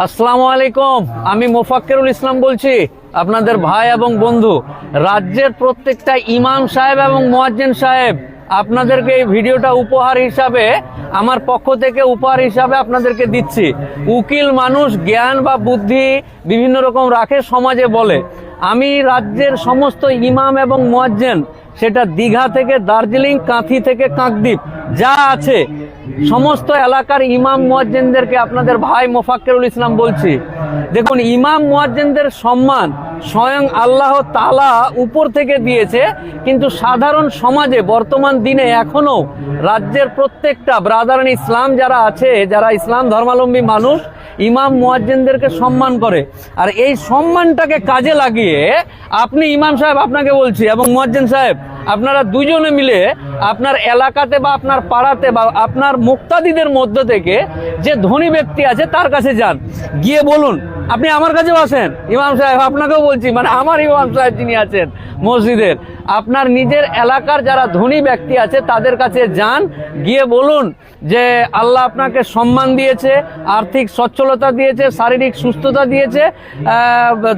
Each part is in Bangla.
আসসালামু আলাইকুম। আমি মোফাক্কেরুল ইসলাম বলছি, আপনাদের ভাই এবং বন্ধু। রাজ্যের প্রত্যেকটা ইমাম সাহেব এবং মুয়াজ্জিন সাহেব আপনাদেরকে এই ভিডিওটা উপহার হিসাবে, আমার পক্ষ থেকে উপহার হিসাবে আপনাদেরকে দিচ্ছি। উকিল মানুষ জ্ঞান বা বুদ্ধি বিভিন্ন রকম রাখে, সমাজে বলে। আমি রাজ্যের সমস্ত ইমাম এবং মুয়াজ্জিন, সেটা দীঘা থেকে দার্জিলিং, কাঁথি থেকে কাকদ্বীপ যা আছে, সমস্ত এলাকার ইমাম মুয়াজ্জিনদেরকে আপনাদের ভাই মোফাক্কেরুল ইসলাম বলছি, দেখুন, ইমাম মুয়াজ্জিনদের সম্মান স্বয়ং আল্লাহ তাআলা উপর থেকে দিয়েছে, কিন্তু সাধারণ সমাজে বর্তমান দিনে এখনো রাজ্যের প্রত্যেকটা ব্রাদারান ইসলাম যারা আছে, যারা ইসলাম ধর্মাবলম্বী মানুষ, ইমাম মুয়াজ্জিনদেরকে সম্মান করে। আর এই সম্মানটাকে কাজে লাগিয়ে আপনি ইমাম সাহেব, আপনাকে বলছি, এবং মুয়াজ্জিন সাহেব, আপনারা দুজনে মিলে আপনার এলাকাতে বা আপনার পাড়াতে বা আপনার মুক্তাদিদের মধ্য থেকে যে ধনী ব্যক্তি আছে তার কাছে যান, গিয়ে বলুন, আপনি আমার কাছেও আসেন ইমাম সাহেব, আপনাকেও বলছি, মানে আমার ইমাম সাহেব যিনি আছেন মসজিদের, আপনার নিজের এলাকার যারা ধনী ব্যক্তি আছে তাদের কাছে যান, গিয়ে বলুন যে আল্লাহ আপনাকে সম্মান দিয়েছে, আর্থিক সচ্ছলতা দিয়েছে, শারীরিক সুস্থতা দিয়েছে।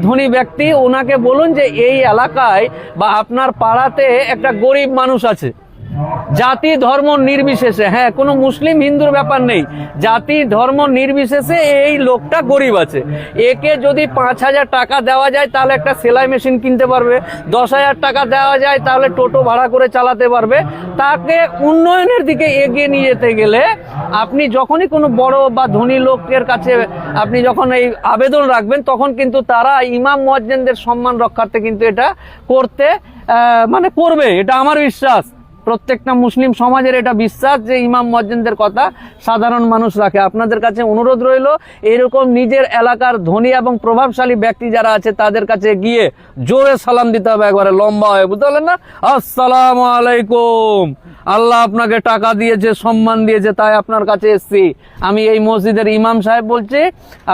ধনী ব্যক্তি, ওনাকে বলুন যে এই এলাকায় বা আপনার পাড়াতে একটা গরিব মানুষ আছে, জাতি ধর্ম নির্বিশেষে, হ্যাঁ, কোনো মুসলিম হিন্দুর ব্যাপার নেই, জাতি ধর্ম নির্বিশেষে এই লোকটা গরিব আছে, একে যদি 5,000 টাকা দেওয়া যায় তাহলে একটা সেলাই মেশিন কিনতে পারবে, 10,000 টাকা দেওয়া যায় তাহলে টোটো ভাড়া করে চালাতে পারবে। তাকে উন্নয়নের দিকে এগিয়ে নিয়ে যেতে গেলে আপনি যখনই কোনো বড় বা ধনী লোকের কাছে আপনি যখন এই আবেদন রাখবেন, তখন কিন্তু তারা ইমাম মুয়াজ্জিনদের সম্মান রক্ষার্থে কিন্তু এটা করতে করবে। এটা আমার বিশ্বাস, প্রত্যেকটা মুসলিম সমাজের এটা বিশ্বাস যে ইমাম মুয়াজ্জিনদের কথা সাধারণ মানুষ রাখে। আপনাদের কাছে অনুরোধ রইল, এরকম নিজের এলাকার ধনী এবং প্রভাবশালী ব্যক্তি যারা আছে তাদের কাছে গিয়ে জোরে সালাম দিতে হবে, একবারে লম্বা হয়ে, বুঝতে পারলেন না? আসসালামু আলাইকুম, আল্লাহ আপনাকে টাকা দিয়েছে, সম্মান দিয়েছে, তাই আপনার কাছে এসছি। আমি এই মসজিদের ইমাম সাহেব বলছি,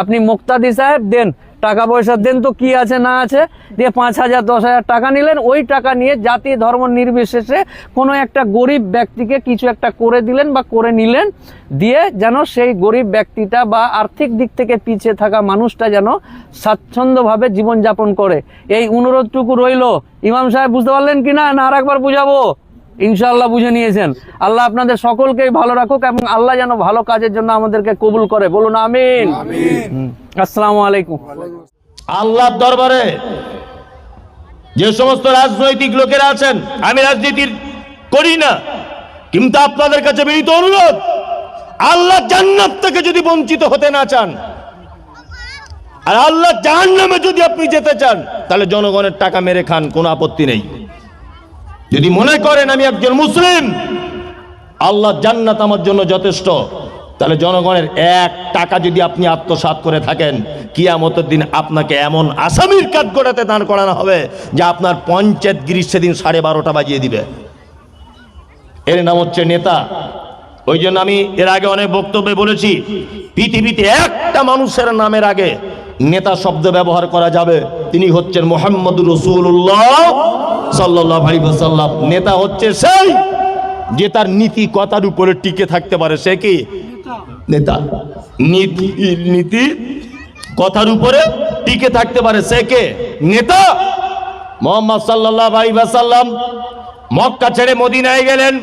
আপনি মুক্তাদি সাহেব, দেন টাকা পয়সা দেন, তো কি আছে না আছে, দিয়ে 5,000 10,000 টাকা নিলেন, ওই টাকা নিয়ে জাতি ধর্ম নির্বিশেষে কোনো একটা গরিব ব্যক্তিকে কিছু একটা করে দিলেন বা করে নিলেন, দিয়ে যেন সেই গরিব ব্যক্তিটা বা আর্থিক দিক থেকে পিছিয়ে থাকা মানুষটা যেন স্বাচ্ছন্দ্যভাবে জীবনযাপন করে। এই অনুরোধটুকু রইল। ইমাম সাহেব বুঝতে পারলেন কিনা, না আর একবার বুঝাবো? ইনশাআল্লাহ বুঝে নিয়েছেন। আল্লাহ আপনাদের সকলকেই ভালো রাখুক এবং আল্লাহ যেন ভালো কাজের জন্য আমাদেরকে কবুল করে, বলুন আমিন। আসসালামু আলাইকুম। আল্লাহর দরবারে যে সমস্ত রাজনৈতিক লোকেরা আছেন, আমি রাজনীতি করি না, কিন্তু আপনাদের কাছে বিনীত অনুরোধ, আল্লাহ জান্নাত থেকে যদি বঞ্চিত হতে না চান আর আল্লাহ জাহান্নামে যদি আপনি যেতে চান, তাহলে জনগণের টাকা মেরে খান, কোনো আপত্তি নেই। যদি মনে করেন আমি একজন মুসলিম, আল্লাহ জান্নাত আমার জন্য যথেষ্ট, তাহলে জনগণের 1 টাকা যদি আপনি আত্মসাৎ করে থাকেন, কিয়ামতের দিন আপনাকে এমন আসামির কাঠগড়াতে দাঁড় করানো হবে যে আপনার পঞ্চায়েত গিরিশ সেদিন 12:30 বাজিয়ে দিবে। এর নাম হচ্ছে নেতা। ওই জন্য আমি এর আগে অনেক বক্তব্যে বলেছি, পৃথিবীতে একটা মানুষের নামের আগে নেতা শব্দ ব্যবহার করা যাবে, তিনি হচ্ছেন মুহাম্মদুর রাসূলুল্লাহ সাল্লাল্লাহু আলাইহি ওয়াসাল্লাম। নেতা হচ্ছে সেই যে তার নীতি কথার উপরে টিকে থাকতে পারে, সে কি নেতা। নীতি কথার উপরে টিকে থাকতে পারে, সে কে নেতা। মুহাম্মদ সাল্লাল্লাহু আলাইহি ওয়াসাল্লাম মক্কা ছেড়ে মদিনায় গেলেন।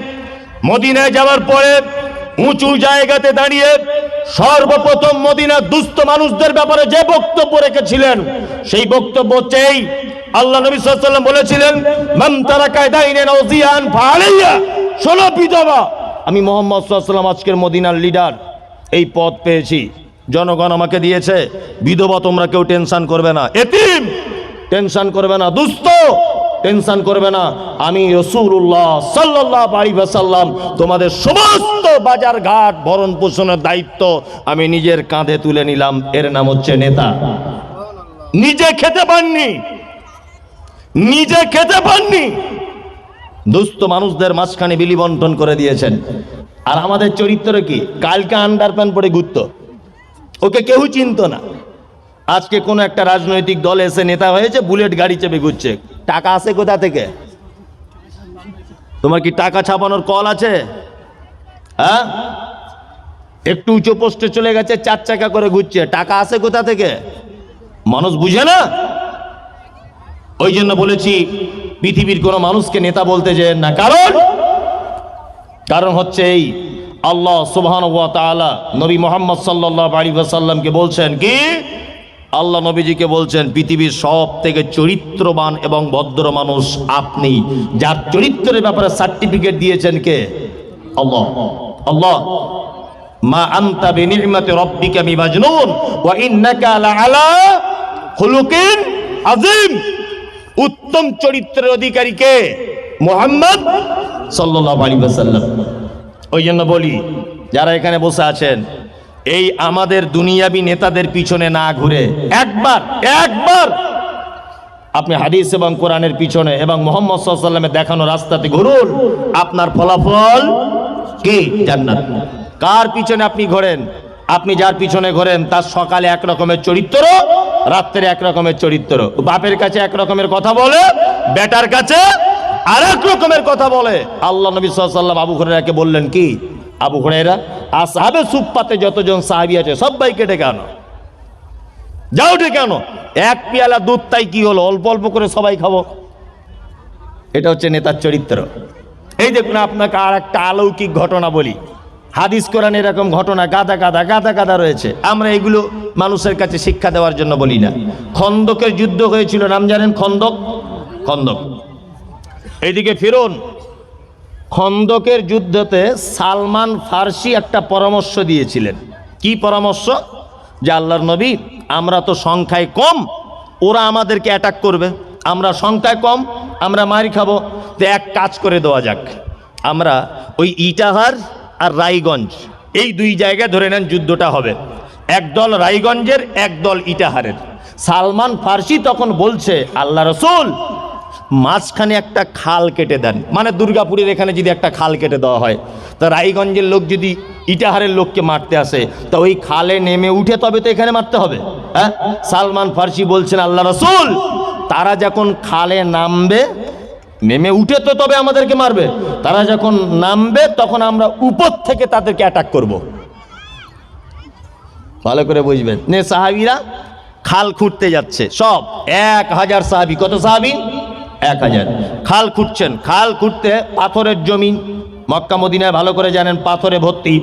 মদিনায় যাওয়ার পরে উঁচু জায়গাতে দাঁড়িয়ে সর্বপ্রথম মদিনার দুস্থ মানুষদের ব্যাপারে যে বক্তব্য রেখেছিলেন, সেই বক্তব্য হচ্ছেই, আল্লাহ নবী সাল্লাল্লাহু আলাইহি ওয়াসাল্লাম বলেছিলেন, মান তারাকা দাইনান আও জিয়ান ফাআলাইয়া। শোনো বিধবা, আমি মুহাম্মদ সাল্লাল্লাহু আলাইহি ওয়াসাল্লাম আজকের মদিনার লিডার, এই পদ পেয়েছি, জনগণ আমাকে দিয়েছে। বিধবা তোমরা কেউ টেনশন করবে না, এতিম টেনশন করবে না, দুস্থ টেনশন করবে না। আমি রাসূলুল্লাহ সাল্লাল্লাহু আলাইহি ওয়াসাল্লাম তোমাদের সমস্ত বাজার ঘাট ভরণ পোষণের দায়িত্ব আমি নিজের কাঁধে তুলে নিলাম। এর নাম হচ্ছে নেতা। নিজে খেতে পাননি, দুস্থ মানুষদের মাঝখানে বিলি বন্টন করে দিয়েছেন। আর আমাদের চরিত্র কি? কালকে আন্ডারপ্যান্ট পরে ঘুরতো, ওকে কেউ চিনতো না। আজকে কোন একটা রাজনৈতিক দল এসে নেতা হয়েছে, বুলেট গাড়ি চেপে ঘুরছে। টাকা আসে কোথা থেকে? তোমার কি টাকা ছাপানোর কল আছে? হ্যাঁ, একটু উঁচু পোস্টে চলে গেছে, 4 চাকা করে ঘুরছে, টাকা আসে কোথা থেকে? মানুষ বুঝে না। ওই জন্য বলেছি পৃথিবীর কোনো মানুষকে নেতা বলতে যেন না। কারণ হচ্ছে এই আল্লাহ সুবহানাহু ওয়া তাআলা নবী মুহাম্মদ সাল্লাল্লাহু আলাইহি ওয়াসাল্লামকে বলছেন কি, আল্লাহ নবীজিকে বলছেন পৃথিবীর সব থেকে চরিত্রবান এবং ভদ্র মানুষ আপনি, যার চরিত্রের ব্যাপারে সার্টিফিকেট দিয়েছেন কে? আল্লাহ। আল্লাহ মা আনতা বিনি'মাতি রাব্বিকা বিমাজনুন ওয়া ইন্নাকা লাআলা খুলুকিন আযীম। উত্তম চরিত্রের অধিকারী কে? মুহাম্মদ সাল্লাল্লাহু আলাইহি ওয়াসাল্লাম। ওই জন্য বলি যারা এখানে বসে আছেন, এই আমাদের দুনিয়াবি নেতাদের পিছনে না ঘুরে একবার আপনি হাদিস এবং কোরআনের পিছনে এবং মুহাম্মদ সাল্লাল্লাহু আলাইহি ওয়াসাল্লামের দেখানো রাস্তাতে ঘুরুন, আপনার ফলাফল কি? জান্নাত। কার পিছনে আপনি ঘোরেন? আপনি যার পিছনে ঘোরেন তার সকালে এক রকমের চরিত্র, রাত্রে এক রকমের চরিত্র। বাপের কাছে এক রকমের কথা বলে, বেটার কাছে আর এক রকমের কথা বলে। আল্লাহ নবী সাল্লাল্লাহু আলাইহি ওয়াসাল্লাম আবু হুরায়রাকে বললেন কি, আবু হুরায়রা আসহাবে সুফফাতে যতজন সাহাবী আছে সবাইকে ডেকে আনো, যাও ডেকে আনো, এক পেয়ালা দুধ তাই কি হলো, অল্প অল্প করে সবাই খাবো। এটা হচ্ছে নেতার চরিত্র। এই দেখুন আপনাকে আর একটা অলৌকিক ঘটনা বলি। হাদিস কোরআন এরকম ঘটনা গাদা রয়েছে, আমরা এগুলো মানুষের কাছে শিক্ষা দেওয়ার জন্য বলি না। খন্দকের যুদ্ধ হয়েছিল, নাম জানেন? খন্দক। এইদিকে ফিরুন, খন্দকের যুদ্ধতে সালমান ফার্সি একটা পরামর্শ দিয়েছিলেন। কি পরামর্শ? যে আল্লাহর নবী, আমরা তো সংখ্যায় কম, ওরা আমাদেরকে অ্যাটাক করবে, আমরা সংখ্যায় কম, আমরা মারি খাবো, তো এক কাজ করে দেওয়া যাক, আমরা ওই ইটাহার আর রায়গঞ্জ এই দুই জায়গায় ধরে নেন যুদ্ধটা হবে, একদল রায়গঞ্জের একদল ইটাহারের। সালমান ফার্সি তখন বলছে, আল্লাহ রসুল মাঝখানে একটা খাল কেটে দেন, মানে দুর্গাপুরের এখানে যদি একটা খাল কেটে দেওয়া হয়, তা রায়গঞ্জের লোক যদি ইটাহারের লোককে মারতে আসে, তা ওই খালে নেমে উঠে তবে তো এখানে মারতে হবে। হ্যাঁ, সালমান ফার্সি বলছেন, আল্লাহ রসুল তারা যখন খালে নামবে, নেমে উঠে তো তবে আমাদেরকে মারবে, তারা যখন নামবে তখন আমরা উপর থেকে তাদেরকে অ্যাটাক করব। ভালো করে বুঝবেন। নে সাহাবীরা খাল খুঁড়তে যাচ্ছে, সব 1000 সাহাবী। কত সাহাবী? 1000। খাল খুঁড়ছেন, খাল খুঁড়তে পাথরের জমি, মক্কা মদিনায় ভালো করে জানেন পাথরে ভর্তি।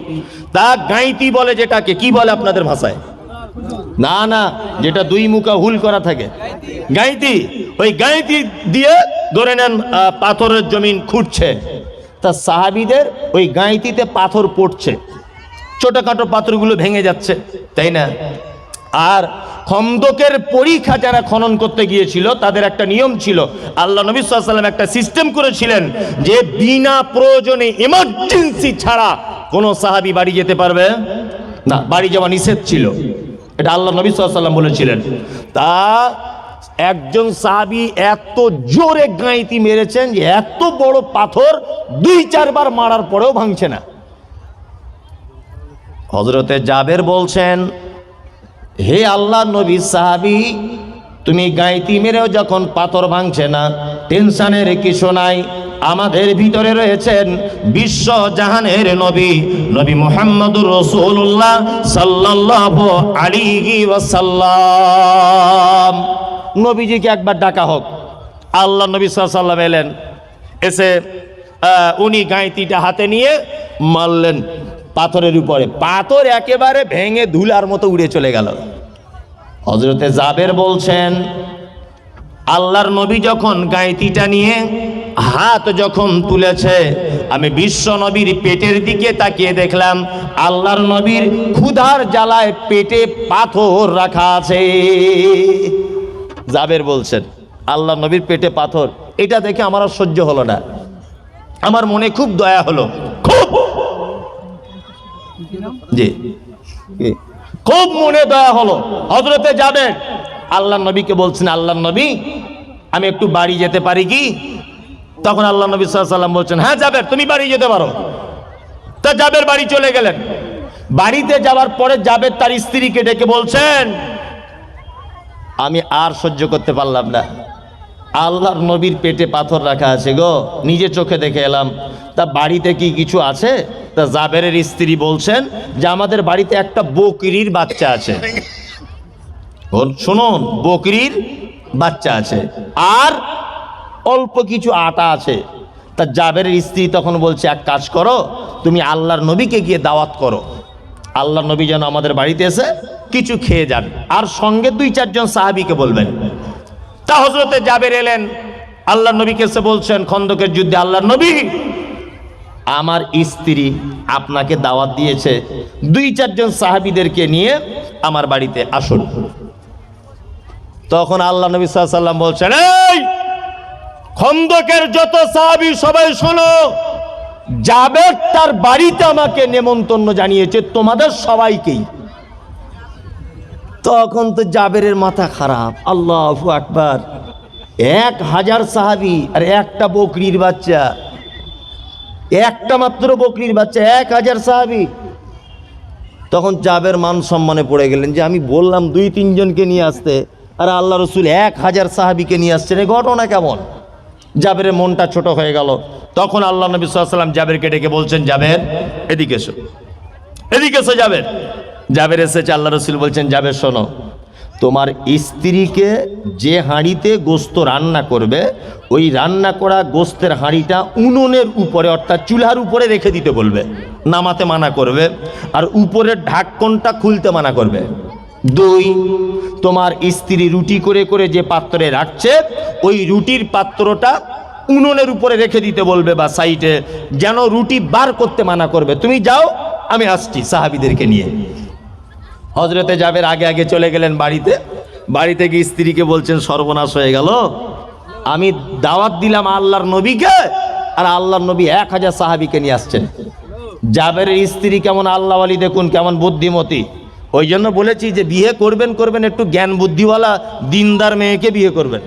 তা গাঁইতি বলে, যেটাকে কি বলে আপনাদের ভাষায়? না, যেটা দুই মুখা হুল করা থাকে, গাঁইতি। ওই গাঁইতি দিয়ে ধরে নেন পাথরের জমিন খুঁড়ছে। তা সাহাবীদের ওই গাঁইতিতে পাথর পড়ছে, ছোটখাটো পাথরগুলো ভেঙে যাচ্ছে, তাই না? আর খন্দকের পরীক্ষা যারা খনন করতে গিয়েছিল তাদের একটা নিয়ম ছিল, আল্লাহ নবী সাল্লাল্লাহু আলাইহি ওয়াসাল্লাম একটা সিস্টেম করেছিলেন যে বিনা প্রয়োজনে ইমার্জেন্সি ছাড়া কোনো সাহাবী বাড়ি যেতে পারবে না, বাড়ি যাওয়া নিষেধ ছিল। এটা আল্লাহ নবী সাল্লাল্লাহু আলাইহি ওয়াসাল্লাম বলেছিলেন। তা একজন সাহাবী এত জোরে গাঁইতি মেরেছেন যে এত বড় পাথর 2-4 বার মারার পরেও ভাঙছে না। হযরতে জাবের বলছেন, হে আল্লাহ নবী, সাহাবী তুমি গাঁইতি মেরেও যখন পাথর ভাঙছে না, টেনশনের কিছু নাই, আমাদের ভিতরে রয়েছেন বিশ্ব জাহানের নবী মুহাম্মদুর রাসূলুল্লাহ সাল্লাল্লাহু আলাইহি ওয়াসাল্লাম। নবীজিকে একবার ডাকা হোক। আল্লাহ নবী সাল্লাল্লাহু আলাইহি ওয়াসাল্লাম এলেন, এসে উনি গাঁইতিটা হাতে নিয়ে মারলেন পাথরের উপরে, পাথর একেবারে ভেঙে ধুলার মতো উড়ে চলে গেল। হযরতে জাবের বলছেন, আল্লাহর নবী যখন গাঁইতিটা নিয়ে হাত যখন তুলেছে, আমি বিশ্ব নবীর পেটের দিকে তাকিয়ে দেখলাম আল্লাহর নবীর ক্ষুধার জ্বালায় পেটে পাথর রাখা আছে। জাবের বলছেন, আল্লাহর নবীর পেটে পাথর, এটা দেখে আমার আর সহ্য হলো না, আমার মনে খুব দয়া হলো, খুব মনে দয়া হলো। হযরতে জাবের আল্লাহর নবীকে বলছেন, আল্লাহর নবী আমি একটু বাড়ি যেতে পারি কি? তখন আল্লাহ নবী সাল্লাল্লাহু আলাইহি ওয়াসাল্লাম বলছেন, হ্যাঁ জাবের তুমি বাড়ি যেতে পারো। তা জাবের বাড়ি চলে গেলেন। বাড়িতে যাওয়ার পরে জাবের তার স্ত্রীকে ডেকে বলছেন, আমি আর সহ্য করতে পারলাম না, আল্লাহর নবীর পেটে পাথর রাখা আছে গো, নিজে চোখে দেখে এলাম। তা বাড়িতে কি কিছু আছে? তা জাবেরের স্ত্রী বলছেন যে আমাদের বাড়িতে একটা বকরির বাচ্চা আছে। শুনুন, বকরির বাচ্চা আছে আর অল্প কিছু আটা আছে। তা জাবেরের স্ত্রী তখন বলছে এক কাজ করো, তুমি আল্লাহর নবীকে গিয়ে দাওয়াত করো, আল্লাহর নবী যেন আমাদের বাড়িতে এসে কিছু খেয়ে যান, আর সঙ্গে 2-4 জন সাহাবীকে বলবেন। তা হযরতে জাবের এলেন, আল্লাহর নবীকে এসে বলছেন খন্দকের যুদ্ধে, আল্লাহর নবী আমার স্ত্রী আপনাকে দাওয়াত দিয়েছে, 2-4 জন সাহাবীদেরকে নিয়ে আমার বাড়িতে আসুন। তখন আল্লাহ নবী সাল্লাল্লাহু আলাইহি ওয়াসাল্লাম বলছেন, এই খন্দকের যত সাহাবী সবাই শোনো, জাবের তার বাড়িতে আমাকে নেমন্তন্ন জানিয়েছে, তোমাদের সবাইকেই। তখন তো জাবেরের মাথা খারাপ, আল্লাহু আকবার, 1000 সাহাবী আর একটা বকরির বাচ্চা, একটা মাত্র বকরির বাচ্চা, 1000 সাহাবী। তখন জাবের মান সম্মানে পড়ে গেলেন যে আমি বললাম 2-3 জনকে নিয়ে আসতে, আর আল্লাহ রসুল 1000 সাহাবীকে নিয়ে আসছেন, এই ঘটনা কেমন? জাবেরের মনটা ছোট হয়ে গেল। তখন আল্লাহ নবী সাল্লাল্লাহু আলাইহি ওয়াসাল্লাম জাবেরকে ডেকে বলছেন, জাবের এদিকে এসো, এদিকে এসো। জাবের এসেছে। আল্লাহ রসুল বলছেন, জাবের শোনো, তোমার স্ত্রীকে যে হাঁড়িতে গোস্ত রান্না করবে, ওই রান্না করা গোস্তের হাঁড়িটা উনুনের উপরে অর্থাৎ চুলার উপরে রেখে দিতে বলবে, নামাতে মানা করবে, আর উপরের ঢাকনটা খুলতে মানা করবে। 2, তোমার স্ত্রী রুটি করে করে যে পাত্রে রাখছে, ওই রুটির পাত্রটা উনুনের উপরে রেখে দিতে বলবে বা সাইডে, যেন রুটি বার করতে মানা করবে। তুমি যাও, আমি আসছি সাহাবীদেরকে নিয়ে। হযরতে জাবের আগে আগে চলে গেলেন বাড়িতে গিয়ে স্ত্রীকে বলছেন, সর্বনাশ হয়ে গেল, আমি দাওয়াত দিলাম আল্লাহর নবীকে, আর আল্লাহর নবী 1000 সাহাবীকে নিয়ে আসছেন। জাবেরের স্ত্রী কেমন আল্লাহওয়ালি দেখুন, কেমন বুদ্ধিমতী। ওই জন্য বলেছি যে বিয়ে করবেন একটু জ্ঞান বুদ্ধিওয়ালা দিনদার মেয়েকে বিয়ে করবেন,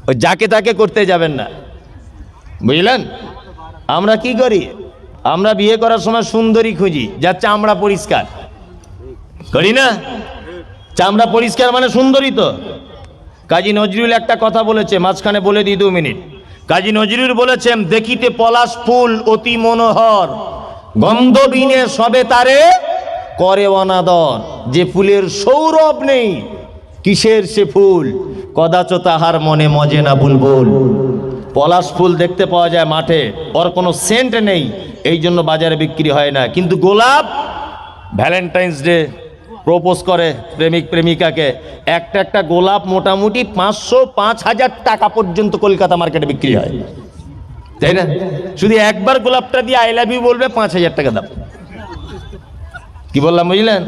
ওই যাকে তাকে করতে যাবেন না, বুঝলেন? আমরা কি করি? আমরা বিয়ে করার সময় সুন্দরী খুঁজি, যার চামড়া পরিষ্কার, করি না? চামড়া পরিষ্কার মানে সুন্দরী তো। কাজী নজরুল একটা কথা বলেছে, মাঝখানে বলে দিই 2 মিনিট। কাজী নজরুল বলেছেন, দেখিতে পলাশ ফুল অতি মনোহর, গন্ধবিনে সবে তারে করে অনাদর, যে ফুলের সৌরভ নেই কিসের সে ফুল, কদাচ তাহার মনে মজে না বুলবুল। পলাশ ফুল দেখতে পাওয়া যায় মাঠে, ওর কোনো সেন্ট নেই, এই জন্য বাজারে বিক্রি হয় না। কিন্তু গোলাপ ভ্যালেন্টাইন্স ডে প্রপোজ করে প্রেমিক প্রেমিকাকে, একটা গোলাপ মোটামুটি 500-5000 টাকা পর্যন্ত কলকাতা মার্কেটে বিক্রি হয়, তাই না? শুধু একবার গোলাপটা দিয়ে আই লাভ ইউ বলবে, 5000 টাকা দাম। কি বললাম বুঝলেন?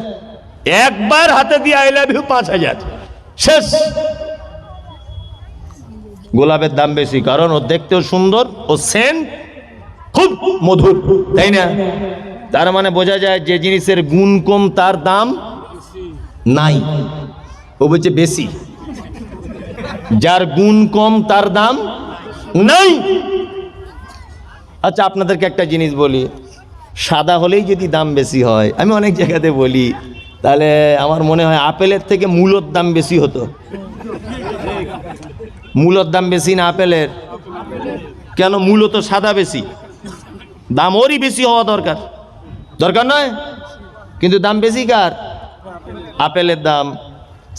একবার হাতে দিয়ে আই লাভ ইউ 5000, শেষ। গোলাপের দাম বেশি, কারণ ও দেখতেও সুন্দর, ও সেন্ট খুব মধুর, তাই না? তার মানে বোঝা যায় যে জিনিসের গুণ কম তার দাম নাই, ও বলছে বেশি। যার গুণ কম তার দাম নাই। আচ্ছা, আপনাদেরকে একটা জিনিস বলি, সাদা হলেই যদি দাম বেশি হয়, আমি অনেক জায়গাতে বলি, তাহলে আমার মনে হয় আপেলের থেকে মূলর দাম বেশি হতো। মূলর দাম বেশি না আপেলের? কেন? মূল তো সাদা বেশি, দাম ওরই বেশি হওয়া দরকার নয়, কিন্তু দাম বেশি কার? আপেলের দাম।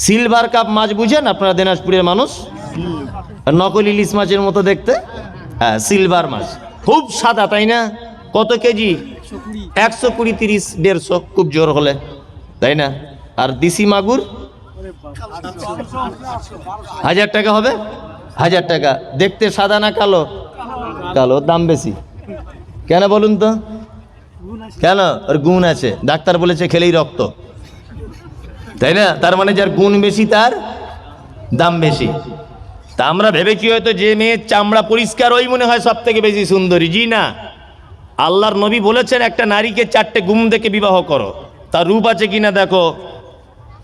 সিলভার কাপ মাছ বুঝেন আপনারা, দিনাজপুরের মানুষ? নকল ইলিশ মাছের মতো দেখতে, হ্যাঁ, সিলভার মাছ খুব সাদা, তাই না? কত কেজি? 120, 30, 150 খুব জোর হলে, তাই না? আর দেশি মাগুর 1000 টাকা হবে, 1000 টাকা। দেখতে সাদা না কালো? কালো, দাম বেশি কেন বলুন তো? কেন? ওর গুণ আছে, ডাক্তার বলেছে খেলেই রক্ত, তাই না? তার মানে যার গুণ বেশি তার দাম বেশি। তা আমরা ভেবেছি হয়তো যে মেয়ের চামড়া পরিষ্কার ওই মনে হয় সব থেকে বেশি সুন্দরী। জি না, আল্লাহর নবী বলেছেন একটা নারীকে 4টে গুণ দেখে বিবাহ করো, তার রূপ আছে কিনা দেখো,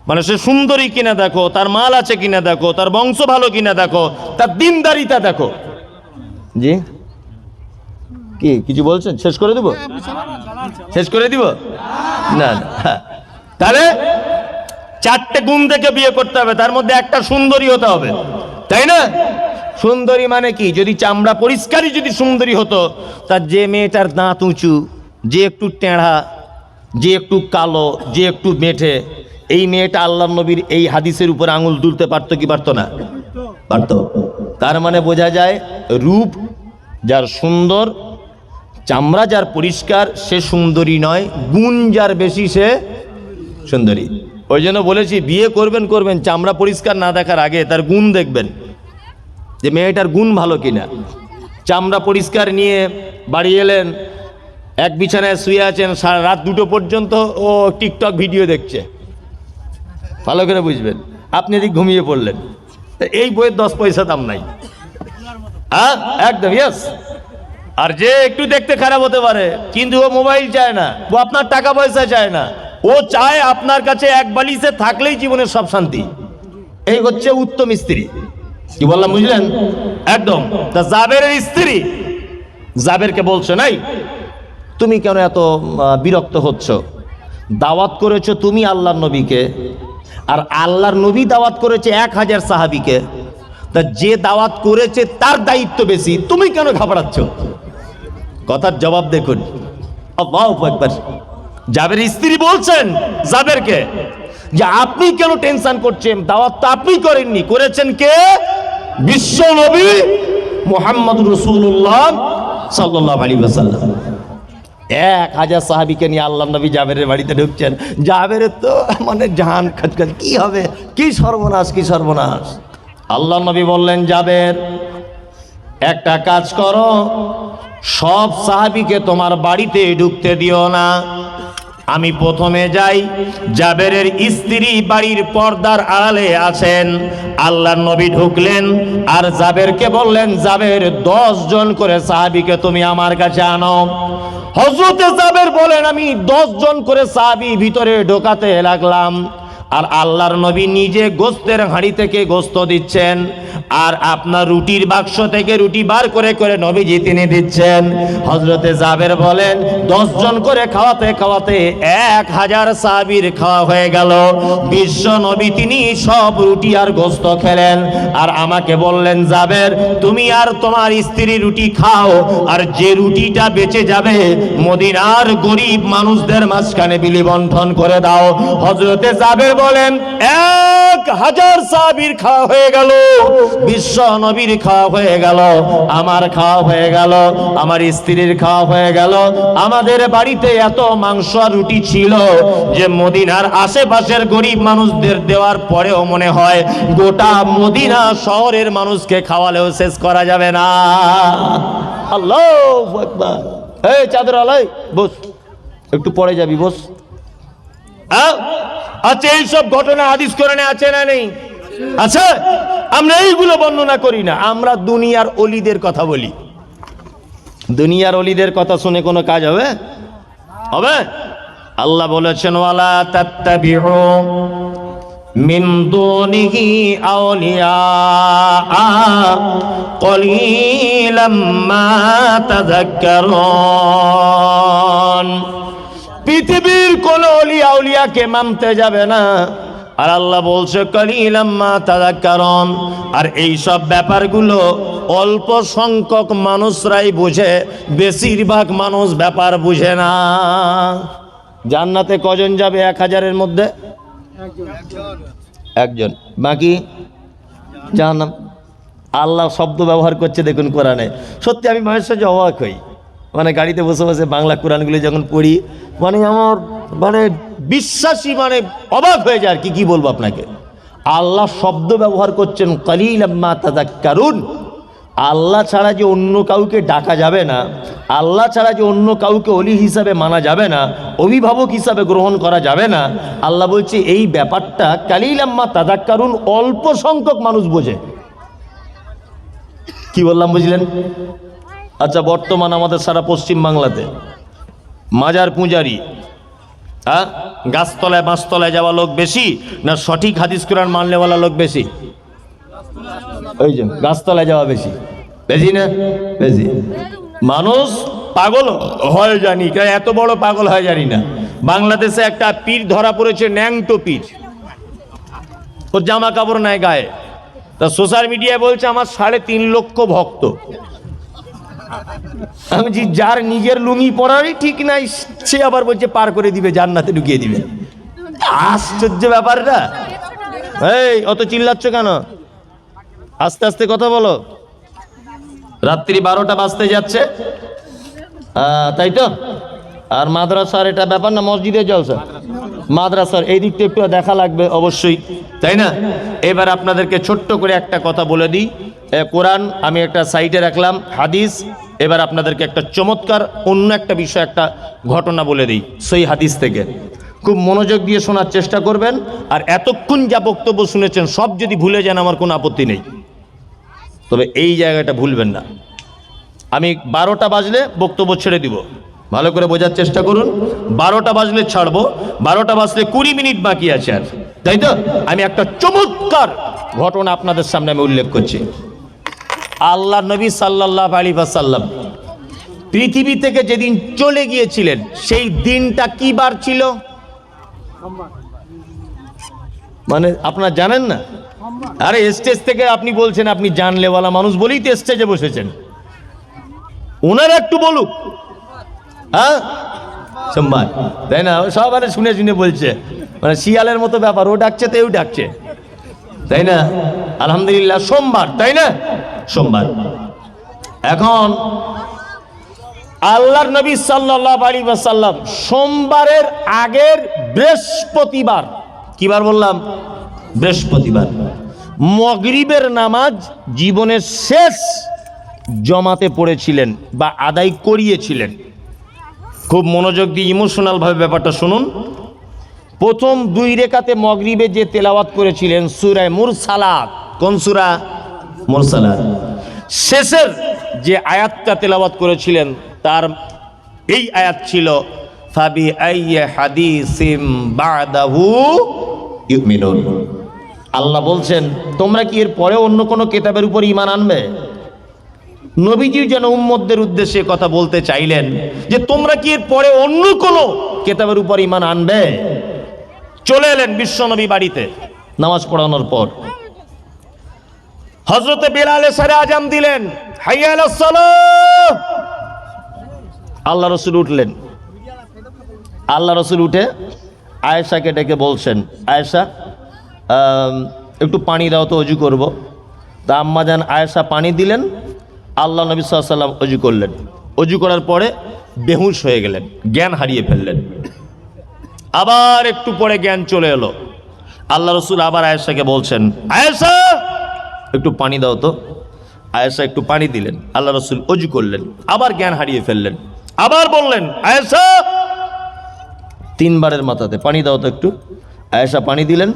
মানে সে সুন্দরী কিনা দেখো, তার মাল আছে কিনা দেখো, তার বংশ ভালো কিনা দেখো, তার দিনদারিতা দেখো। জি, কি কিছু বলছেন? শেষ করে দেব? শেষ করে দিব না? তাহলে 4টে গুণ দেখে বিয়ে করতে হবে, তার মধ্যে একটা সুন্দরী হতে হবে, তাই না? সুন্দরী মানে কি? যদি চামড়া পরিষ্কারই যদি সুন্দরী হতো, তার যে মেয়েটার দাঁত উঁচু, যে একটু টেঁড়া, যে একটু কালো, যে একটু মেঠে, এই মেয়েটা আল্লাহ নবীর এই হাদিসের উপর আঙুল তুলতে পারতো কি পারতো না? পারতো। তার মানে বোঝা যায় রূপ যার সুন্দর, চামড়া যার পরিষ্কার সে সুন্দরী নয়, গুণ যার বেশি সে সুন্দরী। ওই জন্য বলেছি বিয়ে করবেন চামড়া পরিষ্কার না দেখার আগে তার গুণ দেখবেন, যে মেয়েটার গুণ ভালো কিনা। চামড়া পরিষ্কার নিয়ে বাড়ি এলেন, এক বিছানায় শুয়ে আছেন, সারা রাত 2টো পর্যন্ত ও টিকটক ভিডিও দেখছে, ভালো করে বুঝবেন। আপনি এদিক ঘুমিয়ে পড়লেন, এই বইয়ের 10 পয়সা দাম নাই। হ্যাঁ, একদম ইয়েস। আর যে একটু দেখতে খারাপ হতে পারে, কিন্তু ও মোবাইল চায় না, ও আপনার টাকা পয়সা চায় না, ও চায় আপনার কাছে এক বালিশে থাকলেই জীবনের সব শান্তি। এই হচ্ছে উত্তম স্ত্রী। কি বললাম বুঝলেন? একদম। তা জাবেরের স্ত্রী জাবেরকে বলছে, নাই তুমি কেন এত বিরক্ত হচ্ছ? দাওয়াত করেছো তুমি আল্লাহর নবীকে, আর আল্লাহর নবী দাওয়াত করেছে 1000 সাহাবীকে। তা যে দাওয়াত করেছে তার দায়িত্ব বেশি, তুমি কেন ঘাবড়াচ্ছ? কথার জবাব দেখুন। আল্লাহু আকবার। জাবের স্ত্রী বলছেন জাবেরকে যে আপনি কেন টেনশন করছেন? দাওয়াত তো আপনি করেননি, করেছেন কে? বিশ্ব নবী মুহাম্মদুর রাসূলুল্লাহ সাল্লাল্লাহু আলাইহি ওয়াসাল্লাম। 1000 সাহাবীকে নিয়ে আল্লাহ নবী জাবেরের বাড়িতে ঢুকছেন। জাবেরের তো মানে জান খচখচ, কি হবে, কি সর্বনাশ, কি সর্বনাশ। আল্লাহ নবী বললেন, জাবের একটা কাজ করো, সব সাহাবীকে তোমার বাড়িতে ঢুকতে দিও না, আমি প্রথমে যাই। জাবেরের স্ত্রী বাড়ির পর্দার আড়ালে আছেন। আল্লাহর নবী ঢুকলেন আর জাবেরকে বললেন, জাবের 10 জন করে সাহাবীকে তুমি আমার কাছে আনো। হযরতে জাবের বলেন, আমি 10 জন করে সাহাবী ভিতরে ঢোকাতে লাগলাম, আর আল্লাহর নবী নিজে গোস্তের হাঁড়ি থেকে গোস্ত দিচ্ছেন, আর আপনার রুটির বাক্স থেকে রুটি বার করে করে নবীজি তিনি দিচ্ছেন। হযরতে জাবের বলেন, 10 জন করে খাওয়াতে খাওয়াতে 1000 সাহাবীর খাওয়া হয়ে গেল। বিশ্ব নবী তিনি সব রুটি আর গোস্ত খেলেন, আর আমাকে বললেন, জাবের তুমি আর তোমার স্ত্রী রুটি খাও, আর যে রুটিটা বেঁচে যাবে মদিনার গরিব মানুষদের মাঝখানে বিলি বন্টন করে দাও। হযরতে জাবের বলেন, 1000 সাহাবীর খাওয়া হয়ে গেল, বিশ্ব নবীর খাওয়া হয়ে গেল, আমার খাওয়া হয়ে গেল, আমার স্ত্রীর খাওয়া হয়ে গেল। আমাদের বাড়িতে এত মাংস আর রুটি ছিল যে মদিনার আশেপাশের গরিব মানুষদের দেওয়ার পরেও মনে হয় গোটা মদিনা শহরের মানুষকে খাওয়ালেও শেষ করা যাবে না। আল্লাহু আকবার। এই চাদর আলাই বস, একটু পরে যাবি, বস। আচ্ছা, এইসব ঘটনা হাদিস কোরআনে আছে না নেই? আচ্ছা, আমরা এইগুলো বর্ণনা করি না, আমরা দুনিয়ার অলিদের কথা বলি। দুনিয়ার অলিদের কথা শুনে কোনো কাজ হবে? হবে? আল্লাহ বলেছেন, ওয়ালা তাত্তাবিউ মিন দুনিহি আউলিয়া কলিলাম মা তাযাক্কারুন। পৃথিবীর কোন ওলি আউলিয়াকে মানতে যাবে না, আর আল্লাহ বলছে কালিলাম মা তাযাক্কারুন। আর এই সব ব্যাপারগুলো অল্প সংখ্যক মানুষরাই বুঝে, বেশিরভাগ মানুষ ব্যাপার বুঝে না। জান্নাতে কজন যাবে 1000-এর মধ্যে? একজন। বাকি জাহান্নাম। আল্লাহ শব্দ ব্যবহার করছে দেখুন কোরআনে। সত্যি আমি মায়ের সাথে অবাক হই, মানে গাড়িতে বসে বসে বাংলা কোরআনগুলি যখন পড়ি, মানে আমার মানে বিশ্বাসী মানে অবাক হয়ে যায়। আর কি বলবো আপনাকে, আল্লাহ শব্দ ব্যবহার করছেন কালিলাম মা তাযাক্কারুন। আল্লাহ ছাড়া যে অন্য কাউকে ডাকা যাবে না, আল্লাহ ছাড়া যে অন্য কাউকে অলি হিসাবে মানা যাবে না, অভিভাবক হিসাবে গ্রহণ করা যাবে না, আল্লাহ বলছে এই ব্যাপারটা কালিলাম মা তাযাক্কারুন অল্প সংখ্যক মানুষ বোঝে। কি বললাম বুঝলেন? আচ্ছা, বর্তমান আমাদের সারা পশ্চিম বাংলাতে মাজার পূজারি, গাছতলায় বাঁশতলায় যাওয়া লোক বেশি, না সঠিক হাদিস কোরআন মানলেওয়ালা লোক বেশি? ওই যে গাছতলায় যাওয়া বেশি, বেশি না? বেশি। মানুষ পাগল হয় জানি, এত বড় পাগল হয় জানি না। বাংলাদেশে একটা পীর ধরা পড়েছে, ন্যাংটো পীর, ওর জামা কাপড় নাই গায়ে, তা সোশ্যাল মিডিয়ায় বলছে আমার 3.5 লক্ষ ভক্ত। আমি যে যার নিজের লুঙ্গি পরারই ঠিক নাই সে আবার বলছে পার করে দিবে, জান্নাতে ঢুকিয়ে দিবে। আশ্চর্য ব্যাপারটা। এই অত চিল্লাচ্ছ কেন? আস্তে আস্তে কথা বলো। রাত্রি 12টা বাজতে যাচ্ছে, তাই তো? আর মাদ্রাসার এটা ব্যাপার না, মসজিদে জলসা, মাদ্রাসার এই দিকটা একটু দেখা লাগবে অবশ্যই, তাই না? এবার আপনাদেরকে ছোট্ট করে একটা কথা বলে দিই। কোরআন আমি একটা সাইডে রাখলাম, হাদিস। এবার আপনাদেরকে একটা চমৎকার অন্য একটা বিষয়, একটা ঘটনা বলে দিই সেই হাদিস থেকে। খুব মনোযোগ দিয়ে শোনার চেষ্টা করবেন। আর এতক্ষণ যা বক্তব্য শুনেছেন সব যদি ভুলে যান আমার কোনো আপত্তি নেই, তবে এই জায়গাটা ভুলবেন না। আমি 12টা বাজলে বক্তব্য ছেড়ে দিব, ভালো করে বোঝার চেষ্টা করুন। 12টা বাজলে ছাড়বো, 12টা বাজলে 20 মিনিট বাকি আছে আর, তাই তো? আমি একটা চমৎকার ঘটনা আপনাদের সামনে আমি উল্লেখ করছি। আল্লাহ নবী সাল্লাল্লাহু আলাইহি ওয়াসাল্লাম পৃথিবী থেকে যেদিন চলে গিয়েছিলেন সেই দিনটা কি বার ছিল? মানে আপনারা জানেন না? আরে স্টেজ থেকে আপনি বলছেন আপনি জানলেওয়ালা মানুষ বলেই তো স্টেজে বসেছেন, ওনারা একটু বলুক। হ্যাঁ, সোমবার, তাই না? সবাই শুনে শুনে বলছে, মানে শিয়ালের মতো ব্যাপার, ও ডাকছে তো এও ডাকছে, তাই না? আলহামদুলিল্লাহ সোমবার, তাই না? সোমবার। এখন আল্লাহর নবী সাল্লাল্লাহু আলাইহি ওয়াসাল্লাম সোমবারের আগের বৃহস্পতিবার, কিবার বললাম? বৃহস্পতিবার মাগরিবের নামাজ জীবনের শেষ জমাতে পড়েছিলেন বা আদায় করিয়েছিলেন। খুব মনোযোগ দিয়ে ইমোশনাল ভাবে ব্যাপারটা শুনুন। প্রথম 2 রেকাতে মাগরিবে যে তেলাওয়াত করেছিলেন সূরা মুরসালাত। কোন সূরা? মুরসালাত। শেষের যে আয়াতটা তেলাওয়াত করেছিলেন তার এই আয়াত ছিল ফাবি আইয়ি হাদিসিম বাদাহু ইউমিনুন। আল্লাহ বলছেন তোমরা কি এর পরে অন্য কোনো কিতাবের উপর ঈমান আনবে? নবীজি যেন উম্মতদের উদ্দেশ্যে কথা বলতে চাইলেন যে তোমরা কি এর পরে অন্য কোনো কিতাবের উপর ঈমান আনবে? চলে এলেন বিশ্বনবী বাড়িতে নামাজ পড়ানোর পর। হযরতে বেলাল সারে আজান দিলেন, হাইয়া আলাস সালাহ। আল্লাহ রাসূল উঠলেন। আল্লাহ রাসূল উঠে আয়েশাকে ডেকে বলছেন, আয়েশা একটু পানি দাও তো, অজু করব। তা আম্মাজান আয়েশা পানি দিলেন, আল্লাহ নবী সাল্লাল্লাহু আলাইহি ওয়াসাল্লাম অজু করলেন। অজু করার পরে বেহুশ হয়ে গেলেন, জ্ঞান হারিয়ে ফেললেন। আবার একটু পরে জ্ঞান চলে এলো। আল্লাহ রাসূল আবার আয়েশাকে বলছেন, আয়েশা একটু পানি দাও তো। আয়েশা একটু পানি দিলেন, আল্লাহ রাসূল অজু করলেন, আবার জ্ঞান হারিয়ে ফেললেন। আবার বললেন, আয়েশা 3 বারের মাথাতে পানি দাও তো একটু। আয়েশা পানি দিলেন।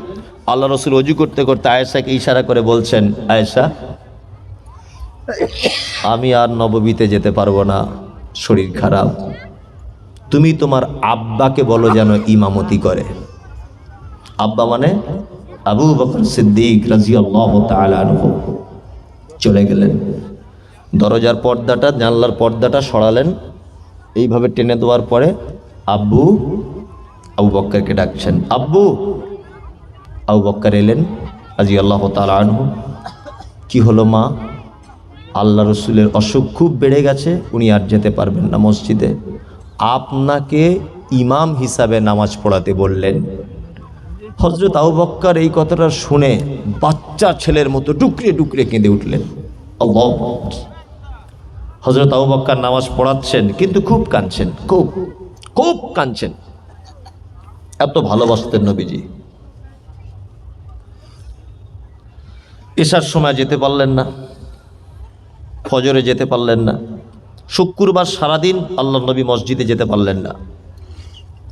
আল্লাহ রাসূল অজু করতে করতে আয়েশাকে ইশারা করে বলছেন, আয়েশা আমি আর নববীতে যেতে পারবো না, শরীর খারাপ। তুমি তোমার আব্বাকে বলো যেন ইমামতি করে। আব্বা মানে আবু বকর সিদ্দিক রাদিয়াল্লাহু তাআলা আনহু। চলে গেলেন, দরজার পর্দাটা, জানলার পর্দাটা সরালেন, এইভাবে টেনে দেওয়ার পরে আবু বকরকে ডাকছেন, আব্বু। আবু বকর এলেন রাদিয়াল্লাহু তাআলা আনহু। কি হলো মা? আল্লাহ রসুলের অসুখ খুব বেড়ে গেছে, উনি আর যেতে পারবেন না মসজিদে, আপনাকে ইমাম হিসাবে নামাজ পড়াতে বললেন। হযরত আবু বকর এই কথাটা শুনে বাচ্চা ছেলের মতো টুকরে টুকরে কেঁদে উঠলেন। আল্লাহু আকবার। হযরত আবু বকর নামাজ পড়াচ্ছেন কিন্তু খুব কাঁদছেন, খুব খুব কাঁদছেন। এত ভালোবাসতেন নবীজি। এশার সময় যেতে পারলেন না, ফজরে যেতে পারলেন না, শুক্রবার সারাদিন আল্লাহ নবী মসজিদে যেতে পারলেন না।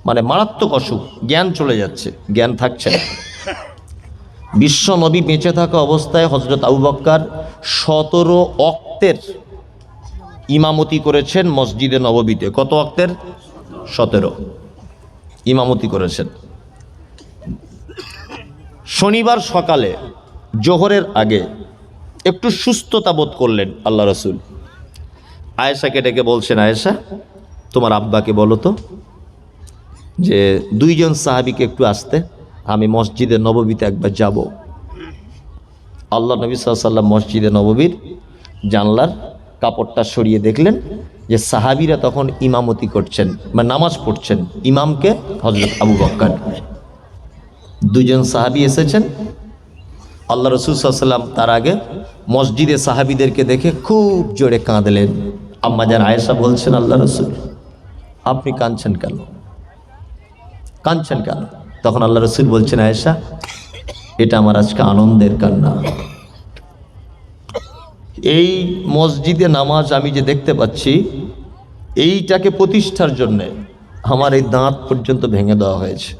মানে মারাত্মক অসুখ, জ্ঞান চলে যাচ্ছে, জ্ঞান থাকছে না। বিশ্ব নবী বেঁচে থাকা অবস্থায় হযরত আবু বকর 17 ওয়াক্তের ইমামতি করেছেন মসজিদে নববীতে। কত ওয়াক্তের? 17 ইমামতি করেছেন। শনিবার সকালে জোহরের আগে একটু সুস্থতা বোধ করলেন আল্লাহ রাসূল। আয়েশাকে ডেকে বলছেন, আয়েশা তোমার আব্বাকে বলো তো যে 2 জন সাহাবীকে একটু আসতে, আমি মসজিদে নববীতে একবার যাব। আল্লাহ নবী সাল্লাল্লাহু আলাইহি ওয়াসাল্লাম মসজিদে নববীর জানলার কাপড়টা সরিয়ে দেখলেন যে সাহাবীরা তখন ইমামতি করছেন বা নামাজ পড়ছেন। ইমামকে হযরত আবু বকর। দুজন সাহাবী এসেছেন। আল্লাহ রাসূল সাল্লাল্লাহু আলাইহি ওয়াসাল্লাম তার আগে মসজিদে সাহাবীদেরকে দেখে খুব জোরে কাঁদলেন। আম্মা জান আয়েশা বলছেন, আল্লাহ রাসূল আপনি কাঁদছেন কেন? কাঁদছেন কেন? তখন আল্লাহ রাসূল বলছেন, আয়েশা এটা আমার আজকে আনন্দের কান্না। এই মসজিদে নামাজ আমি যে দেখতে পাচ্ছি, এইটাকে প্রতিষ্ঠার জন্যে আমার এই দাঁত পর্যন্ত ভেঙে দেওয়া হয়েছে।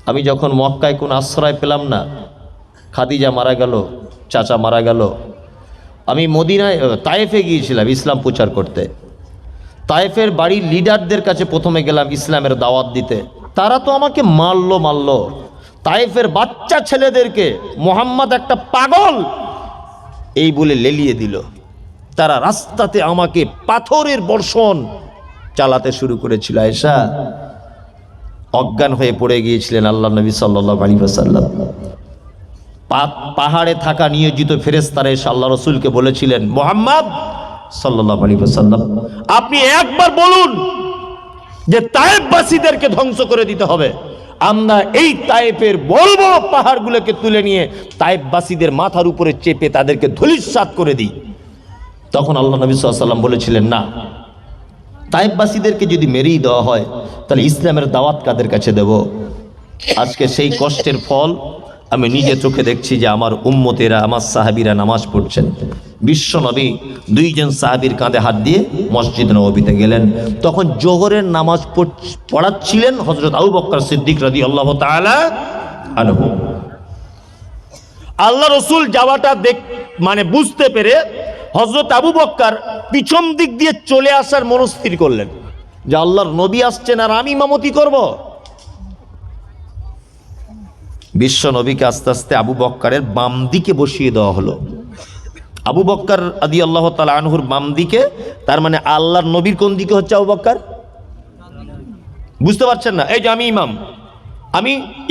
আমি যখন মক্কায় কোনো আশ্রয় পেলাম না, খাদিজা মারা গেল, চাচা মারা গেল, আমি মদিনায় তায়েফে গিয়েছিলাম ইসলাম প্রচার করতে। তায়েফের বাড়ির লিডারদের কাছে প্রথমে গেলাম ইসলামের দাওয়াত দিতে। তারা তো আমাকে মারলো। তায়েফের বাচ্চা ছেলেদেরকে মোহাম্মদ একটা পাগল এই বলে লেলিয়ে দিল। তারা রাস্তাতে আমাকে পাথরের বর্ষণ চালাতে শুরু করেছিল। আয়েশা অজ্ঞান হয়ে পড়ে গিয়েছিলেন আল্লাহ নবী সাল্লাল্লাহু আলাইহি ওয়াসাল্লাম। পাহাড়ে থাকা নিয়োজিত ফেরেশতারা এসে আল্লাহ রাসূলকে বলেছিলেন, মুহাম্মদ সাল্লাল্লাহু আলাইহি ওয়াসাল্লাম আপনি একবার বলুন যে তায়েফবাসীদেরকে ধ্বংস করে দিতে হবে, আমরা এই তায়েফের বড় বড় পাহাড়গুলোকে তুলে নিয়ে তায়েফবাসীদের মাথার উপরে চেপে তাদেরকে ধূলিসাৎ করে দিই। তখন আল্লাহ নবী সাল্লাল্লাহু আলাইহি ওয়াসাল্লাম বলেছিলেন, না, তায়েফবাসীদেরকে যদি মেরেই দেওয়া হয় তাহলে ইসলামের দাওয়াত কাদের কাছে দেব? আজকে সেই কষ্টের ফল আমি নিজে চোখে দেখছি যে আমার উম্মতেরা, আমার সাহাবীরা নামাজ পড়ছেন। বিশ্ব নবী দুইজন সাহাবীর কাঁধে হাত দিয়ে মসজিদ নববীতে গেলেন। তখন জোহরের নামাজ পড়াচ্ছিলেন হযরত আবু বকর সিদ্দিক রাদিয়াল্লাহু তাআলা আনহু। আল্লাহ রাসূল যাওয়াটা বুঝতে পেরে হযরত আবু বকর পিছন দিক দিয়ে চলে আসার মনস্থির করলেন যে আল্লাহর নবী আসছেন আর আমি ইমামতি করব। বিশ্ব নবীকে আস্তে আস্তে আবু বকরের বাম দিকে বসিয়ে দেওয়া হলো। আবু বকর রাদিয়াল্লাহু তাআলা আনহুর বাম দিকে, তার মানে আল্লাহর নবীর কোন দিকে হচ্ছে আবু বকর? বুঝতে পারছেন না? এই যে আমি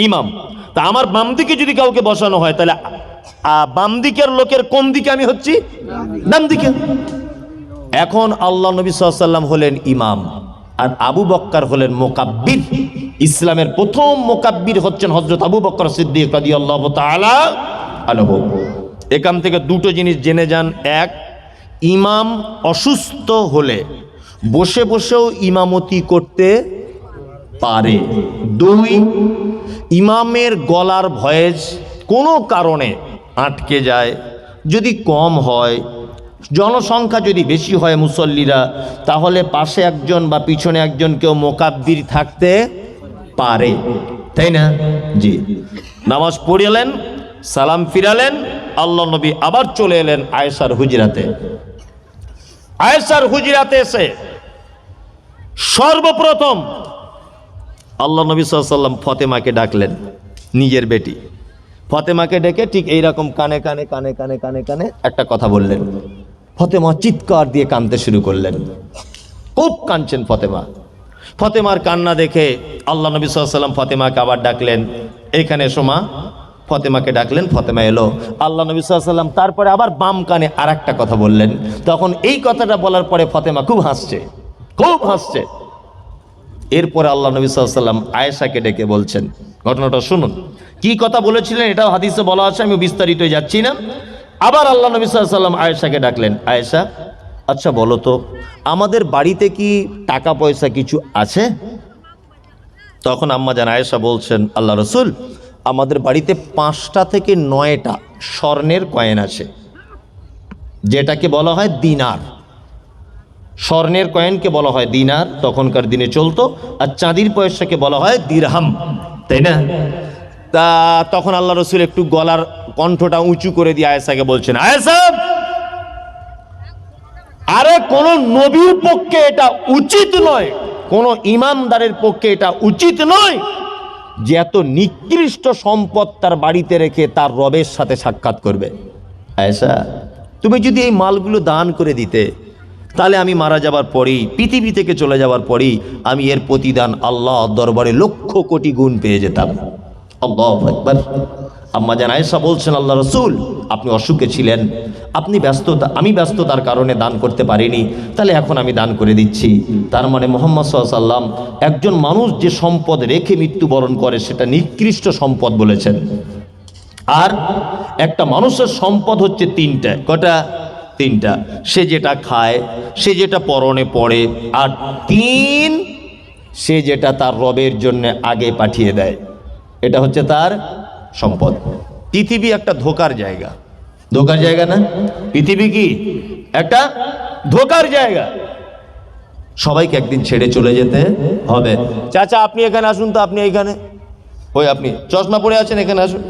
ইমাম, তা আমার বাম দিকে যদি কাউকে বসানো হয় তাহলে বাম দিকের লোকের কোন দিকে আমি হচ্ছি? ডান দিকে। এখন আল্লাহ নবী সাল্লাল্লাহু আলাইহি ওয়াসাল্লাম হলেন ইমাম আর আবু বকর হলেন মুকাব্বির। ইসলামের প্রথম মুকাব্বির হচ্ছেন হযরত আবু বকর সিদ্দিক রাদিয়াল্লাহু তাআলা আনহু। এখান থেকে দুটো জিনিস জেনে যান। এক, ইমাম অসুস্থ হলে বসে বসেও ইমামতি করতে পারে। দুই, ইমামের গলার ভয়েস কোনো কারণে আটকে যায়, যদি কম হয়, জনসংখ্যা যদি বেশি হয় মুসল্লিরা, তাহলে পাশে একজন বা পিছনে একজন কেউ মুকাব্বির থাকতে পারে, তাই না? জি। নামাজ পড়ালেন, সালাম ফিরালেন, আল্লাহ নবী আবার চলে এলেন আয়েশার হুজরাতে। আয়েশার হুজরাতে এসে সর্বপ্রথম আল্লাহ নবী সাল্লাল্লাহু আলাইহি ওয়াসাল্লাম ফাতেমাকে ডাকলেন, নিজের বেটি ফাতেমাকে ডেকে ঠিক এইরকম কানে কানে কানে কানে কানে কানে একটা কথা বললেন। ফাতেমা চিৎকার দিয়ে কাঁদতে শুরু করলেন, খুব কাঁদছেন ফাতেমা। ফাতেমার কান্না দেখে আল্লাহ নবী সাল্লাল্লাহু আলাইহি ওয়াসাল্লাম ফাতেমাকে আবার ডাকলেন, এইখানে এসো মা। ফাতেমাকে ডাকলেন, ফাতেমা এলো। আল্লাহ নবী সাল্লাল্লাহু আলাইহি ওয়াসাল্লাম তারপরে আবার বাম কানে আর একটা কথা বললেন। তখন এই কথাটা বলার পরে ফাতেমা খুব হাসছে। এরপরে আল্লাহ নবী সাল্লাল্লাহু আলাইহি ওয়াসাল্লাম আয়েশাকে ডেকে বলছেন, ঘটনাটা শুনুন। কি কথা বলেছিলেন এটাও হাদিসে বলা আছে, আমি বিস্তারিত যাচ্ছি না। আবার আল্লাহ নবী সাল্লাল্লাহু আলাইহি ওয়াসাল্লাম আয়েশাকে ডাকলেন, আয়েশা আচ্ছা বলো তো, আমাদের বাড়িতে কি টাকা পয়সা কিছু আছে? তখন আম্মা জান আয়েশা বলছেন, আল্লাহ রাসূল আমাদের বাড়িতে 5টা থেকে 9টা স্বর্ণের কয়েন আছে, যেটাকে বলা হয় দিনার। স্বর্ণের কয়েনকে বলা হয় দিনার, তখনকার দিনে চলতো। আর চাঁদির পয়সাকে বলা হয় দিরহাম, তাই না? তা তখন আল্লাহ রাসূল একটু গলার কণ্ঠটা উঁচু করে দিয়ে আয়েশাকে বলছেন, আয়েশা আরে কোন নবীর পক্ষে এটা উচিত নয়, কোন ইমানদারের পক্ষে এটা উচিত নয় যে এত নিকৃষ্ট সম্পদ তার বাড়িতে রেখে তার রবের সাথে সাক্ষাৎ করবে। আয়েশা তুমি যদি এই মালগুলো দান করে দিতে, তাহলে আমি মারা যাবার পরেই, পৃথিবী থেকে চলে যাবার পরেই আমি এর প্রতিদান আল্লাহ দরবারে লক্ষ কোটি গুণ পেয়ে যেতাম। আল্লাহু আকবার। আম্মা জান আয়েশা বলছেন, আল্লাহ রসুল আপনি অসুখে ছিলেন, আপনি আমি ব্যস্ততার কারণে দান করতে পারিনি, তাহলে এখন আমি দান করে দিচ্ছি। তার মানে মুহাম্মদ সাল্লাল্লাহু আলাইহি ওয়াসাল্লাম একজন মানুষ যে সম্পদ রেখে মৃত্যুবরণ করে সেটা নিকৃষ্ট সম্পদ বলেছেন। আর একটা মানুষের সম্পদ হচ্ছে তিনটা। কটা? তিনটা। সে যেটা খায়, সে যেটা পরনে পড়ে, আর তিন, সে যেটা তার রবের জন্য আগে পাঠিয়ে দেয়, এটা হচ্ছে তার সম্পদ। পৃথিবী একটা ধোকার জায়গা। ধোকার জায়গা না? পৃথিবী কি একটা ধোকার জায়গা। সবাইকে একদিন ছেড়ে চলে যেতে হবে। চাচা আপনি এখানে আসুন তো, আপনি এইখানে, ওই আপনি চশমা পরে আছেন, এখানে আসুন।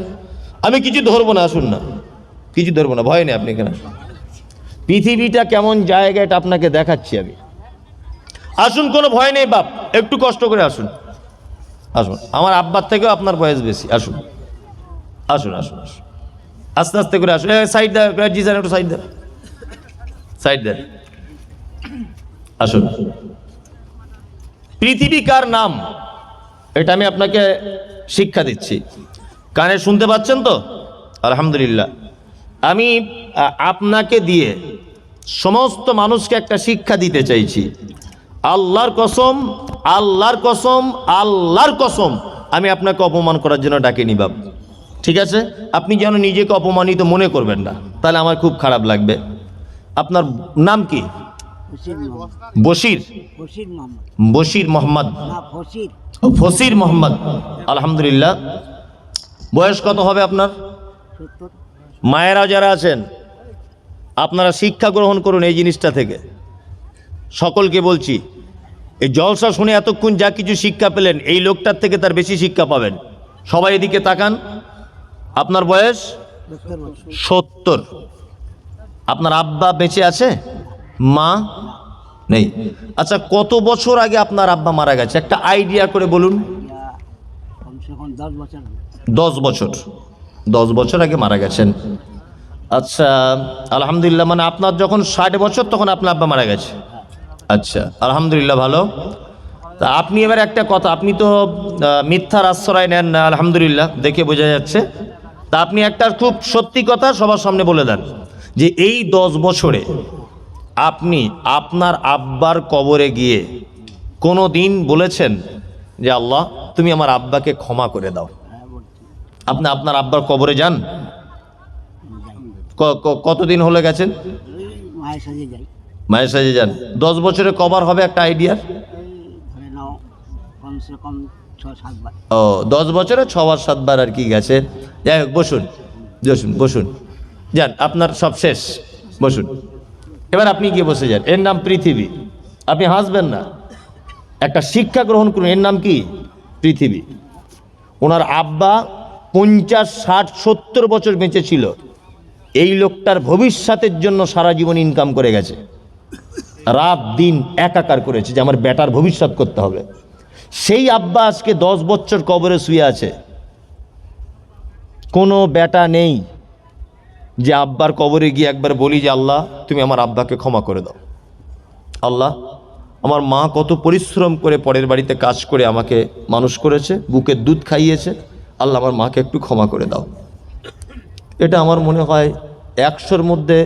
আমি কিছু ধরবো না, আসুন না, কিছু ধরবো না, ভয় নেই, আপনি এখানে আসুন। পৃথিবীটা কেমন জায়গা এটা আপনাকে দেখাচ্ছি আমি। আসুন, কোনো ভয় নেই বাপ, একটু কষ্ট করে আসুন, আসুন। আমার আব্বার থেকেও আপনার বয়স বেশি, আসুন আসুন আসুন আসুন, আস্তে আস্তে করে আসুন। সাইড দেন, জি স্যার একটু সাইড দেন, সাইড দেন, আসুন। পৃথিবী কার নাম এটা আমি আপনাকে শিক্ষা দিচ্ছি, কানে শুনতে পাচ্ছেন তো? আলহামদুলিল্লাহ। আমি আপনাকে দিয়ে সমস্ত মানুষকে একটা শিক্ষা দিতে চাইছি। আল্লাহর কসম, আল্লাহর কসম, আল্লাহর কসম, আমি আপনাকে অপমান করার জন্য ডাকিনি বাপ, ঠিক আছে? আপনি যেন নিজেকে অপমানিত মনে করবেন না, তাহলে আমার খুব খারাপ লাগবে। আপনার নাম কি? বশির? বশির মোহাম্মদ? ফসির মোহাম্মদ। আলহামদুলিল্লাহ। বয়স কত হবে আপনার? মায়েরা যারা আছেন আপনারা শিক্ষা গ্রহণ করুন এই জিনিসটা থেকে। সকলকে বলছি, এই জলসা শুনে এতক্ষণ যা কিছু শিক্ষা পেলেন, এই লোকটার থেকে তার বেশি শিক্ষা পাবেন। সবাই এদিকে তাকান। আপনার বয়স 70। আপনার আব্বা বেঁচে আছে? মা নেই? আচ্ছা, কত বছর আগে আপনার আব্বা মারা গেছে একটা আইডিয়া করে বলুন। 10 বছর। 10 বছর আগে মারা গেছেন। আচ্ছা, আলহামদুলিল্লাহ। মানে আপনার যখন 60 বছর তখন আপনার আব্বা মারা গেছে। আচ্ছা, আলহামদুলিল্লাহ, ভালো। তা আপনি এবার একটা কথা, আপনি তো মিথ্যার আশ্রয় নেন না, আলহামদুলিল্লাহ, দেখে বোঝা যাচ্ছে। তা আপনি একটা খুব সত্যি কথা সবার সামনে বলে দেন যে এই 10 বছরে আপনি আপনার আব্বার কবরে গিয়ে কোনো দিন বলেছেন যে আল্লাহ তুমি আমার আব্বাকে ক্ষমা করে দাও? আপনি আপনার আব্বার কবরে যান? কতদিন হলে গেছেন? মায়ের সাথে যান। 10 বছরে কবার হবে একটা আইডিয়ার? ও, 10 বছরে 6-7 বার আর কি গেছে। যাই হোক, বসুন বসুন বসুন, যান, আপনার সব শেষ, বসুন। এবার আপনি গিয়ে বসে যান। এর নাম পৃথিবী। আপনি হাসবেন না, একটা শিক্ষা গ্রহণ করুন। এর নাম কি? পৃথিবী। ওনার আব্বা 50, 60, 70 বছর বেঁচে ছিল। এই লোকটার ভবিষ্যতের জন্য সারা জীবন ইনকাম করে গেছে, রাত দিন একাকার করেছে যে আমার বেটার ভবিষ্যৎ করতে হবে। সেই আব্বা আজকে 10 বছর কবরে শুয়ে আছে। কোনো বেটা নেই যে আব্বার কবরে গিয়ে একবার বলি যে আল্লাহ তুমি আমার আব্বাকে ক্ষমা করে দাও। আল্লাহ, আমার মা কত পরিশ্রম করে পরের বাড়িতে কাজ করে আমাকে মানুষ করেছে, বুকের দুধ খাইয়েছে, আল্লাহ আমার মাকে একটু ক্ষমা করে দাও। এটা আমার মনে হয় 100-র মধ্যে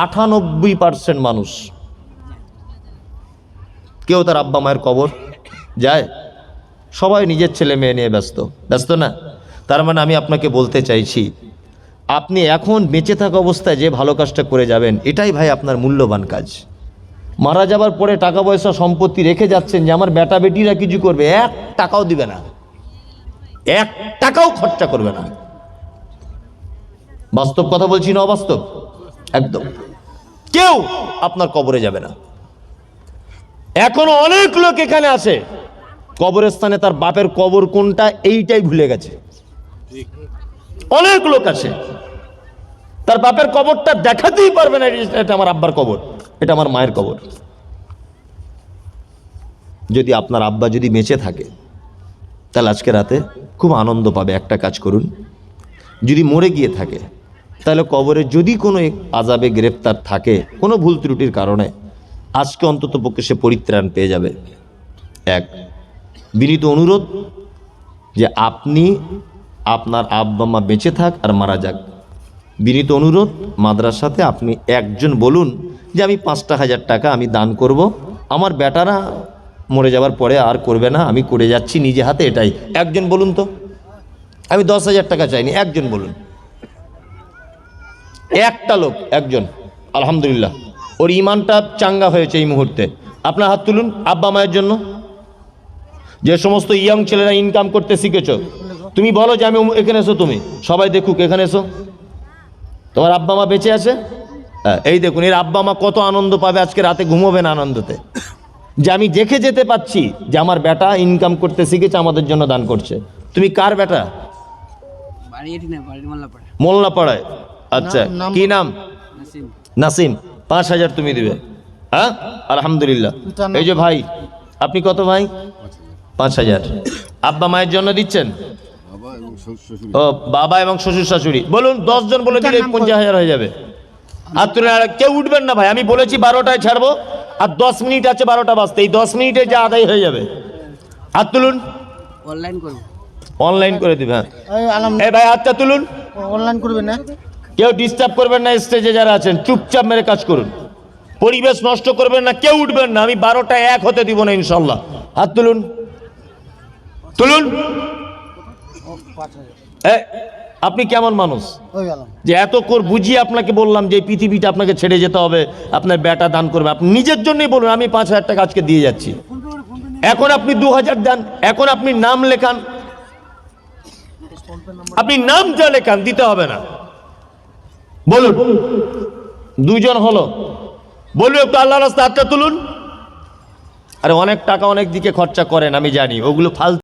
98% মানুষ। কেউ তার আব্বা মায়ের কবর যায়? সবাই নিজের ছেলে মেয়ে নিয়ে ব্যস্ত, ব্যস্ত না? তার মানে আমি আপনাকে বলতে চাইছি, আপনি এখন বেঁচে থাকা অবস্থায় যে ভালো কাজটা করে যাবেন, এটাই ভাই আপনার মূল্যবান কাজ। মারা যাবার পরে টাকা পয়সা সম্পত্তি রেখে যাচ্ছেন যে আমার বেটা বেটিরা কিছু করবে, 1 টাকাও দিবে না, 1 টাকাও খরচা করবে না। বাস্তব কথা বলছি না অবাস্তব? একদম। কেউ আপনার কবরে যাবে না। এখনো অনেক লোক এখানে আছে কবরস্থানে তার বাপের কবর কোনটা এইটাই ভুলে গেছে। অনেক লোক আছে তার বাপের কবরটা দেখাতেই পারবে না, এটা আমার আব্বার কবর, এটা আমার মায়ের কবর। যদি আপনার আব্বা যদি বেঁচে থাকে তাহলে আজকে রাতে খুব আনন্দ পাবে। একটা কাজ করুন, যদি মরে গিয়ে থাকে তাহলে কবরে যদি কোনো আযাবে গ্রেফতার থাকে কোনো ভুল ত্রুটির কারণে, আজকে অন্তত পক্ষে সে পরিত্রাণ পেয়ে যাবে। এক বিনীত অনুরোধ যে আপনি আপনার আব্বা মা বেঁচে থাক আর মারা যাক, বিনীত অনুরোধ মাদ্রাসাতে আপনি একজন বলুন যে আমি 5,000 টাকা আমি দান করব, আমার বেটারা মরে যাওয়ার পরে আর করবে না, আমি করে যাচ্ছি নিজে হাতে, এটাই একজন বলুন তো। আমি 10,000 টাকা চাইনি, একজন বলুন, একটা লোক, একজন। আলহামদুলিল্লাহ, ওর ইমানটা চাঙ্গা হয়েছে এই মুহূর্তে। আপনার হাত তুলুন আব্বা মায়ের জন্য। যে সমস্ত ইয়াং ছেলেরা ইনকাম করতে শিখেছ, তুমি বলো যে আমি এখানে এসো, তুমি সবাই দেখুক, এখানে এসো, তোমার আব্বা মা বেঁচে আছে। এই দেখুন, এর আব্বা মা কত আনন্দ পাবে, আজকে রাতে ঘুমোবে না আনন্দতে, যে আমি দেখে যেতে পাচ্ছি যে আমার বেটা ইনকাম করতে শিখেছে, আমাদের জন্য দান করছে। তুমি কার বেটা? মোল্লাপাড়ায়। আচ্ছা, কি নাম? নাসিম। 5,000 তুমি দিবে? হ্যাঁ, আলহামদুলিল্লাহ। এই যে ভাই, আপনি কত ভাই? 5,000 আব্বা মায়ের জন্য দিচ্ছেন? ও, বাবা এবং শ্বশুর শাশুড়ি। বলুন 10 জন বলে দিলে 50,000 হয়ে যাবে। আর তুলে কেউ উঠবেন না ভাই, আমি বলেছি 12টায় ছাড়বো, আর 10 মিনিট আছে 12টা বাজতে, এই 10 মিনিটে যা আদায় হয়ে যাবে। হাত তুলুন। অনলাইন করব, অনলাইন করে দিবে। হ্যাঁ এই ভাই হাতটা তুলুন। অনলাইন করবেন না, কেউ ডিস্টার্ব করবেন না, স্টেজে যারা আছেন চুপচাপ মেরে কাজ করুন, পরিবেশ নষ্ট করবেন না, কেউ উঠবেন না, আমি 12টায় 1 হতে দিব না ইনশাল্লাহ। হাত তুলুন, তুলুন। আপনি কেমন মানুষ যে এত করে বুঝিয়ে আপনাকে বললাম যে এই পৃথিবীটা আপনাকে ছেড়ে যেতে হবে, আপনার বেটা দান করবে, আপনি নিজের জন্যই বলুন আমি 5,000 টাকা আজকে দিয়ে যাচ্ছি। এখন আপনি 2,000 দেন, এখন আপনি নাম লেখান, আপনি নাম যা লেখান দিতে হবে না। বলুন, 2 জন হলো, বলুন একটু আল্লাহর রাস্তায় হাতটা তুলুন। আরে অনেক টাকা অনেক দিকে খরচা করেন, আমি জানি, ওগুলো ফালতু।